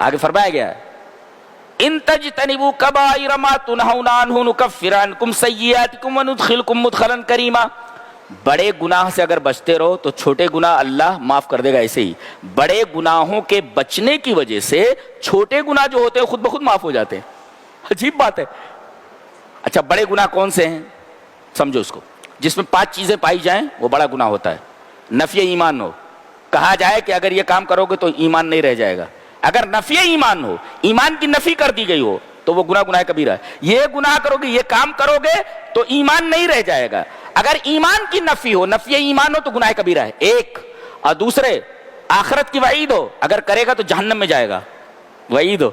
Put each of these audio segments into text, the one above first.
آگے فرمایا گیا ان تجتنبوا کبائر ما تنہون عنہ نکفر عنکم سیئاتکم وندخلکم مدخلا کریما. بڑے گناہ سے اگر بچتے رہو تو چھوٹے گناہ اللہ معاف کر دے گا. ایسے ہی بڑے گناہوں کے بچنے کی وجہ سے چھوٹے گناہ جو ہوتے ہیں خود بخود معاف ہو جاتے ہیں. عجیب بات ہے. اچھا بڑے گناہ کون سے ہیں سمجھو اس کو. جس میں 5 چیزیں پائی جائیں وہ بڑا گناہ ہوتا ہے. نفی ایمان ہو, کہا جائے کہ اگر یہ کام کرو گے تو ایمان نہیں رہ جائے گا. اگر نفی ایمان ہو, ایمان کی نفی کر دی گئی ہو تو وہ گناہ کبیرہ ہے. یہ گناہ کرو گے, یہ کام کرو گے تو ایمان نہیں رہ جائے گا. اگر ایمان کی نفی ہو, نفی ایمان ہو تو گناہ کبیرہ ہے ایک. اور دوسرے آخرت کی وعید ہو, اگر کرے گا تو جہنم میں جائے گا, وعید ہو.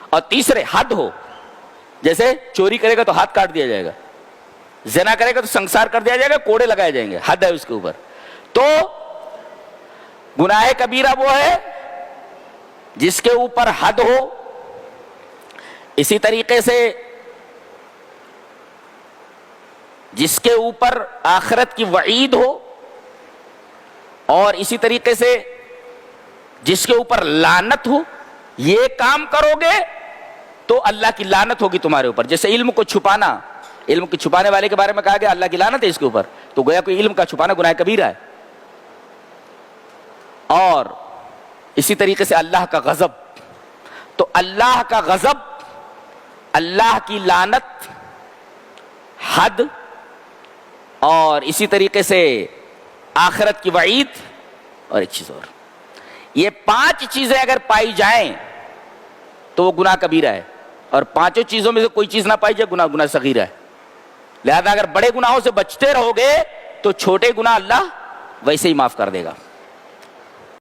اور تیسرے حد ہو, جیسے چوری کرے گا تو ہاتھ کاٹ دیا جائے گا, زنا کرے گا تو سنسار کر دیا جائے گا, کوڑے لگائے جائیں گے, حد ہے اس کے اوپر. تو گناہ کبیرہ وہ ہے جس کے اوپر حد ہو. اسی طریقے سے جس کے اوپر آخرت کی وعید ہو, اور اسی طریقے سے جس کے اوپر لعنت ہو. یہ کام کرو گے تو اللہ کی لعنت ہوگی تمہارے اوپر. جیسے علم کو چھپانا, علم کے چھپانے والے کے بارے میں کہا گیا اللہ کی لعنت ہے اس کے اوپر, تو گویا کوئی علم کا چھپانا گناہ کبیرہ ہے. اور اسی طریقے سے اللہ کا غضب, تو اللہ کا غضب, اللہ کی لعنت, حد, اور اسی طریقے سے آخرت کی وعید, اور ایک چیز اور. یہ 5 چیزیں اگر پائی جائیں تو وہ گناہ کبیرہ ہے, اور 5 چیزوں میں سے کوئی چیز نہ پائی جائے گناہ صغیرہ ہے. لہذا اگر بڑے گناہوں سے بچتے رہو گے تو چھوٹے گناہ اللہ ویسے ہی معاف کر دے گا.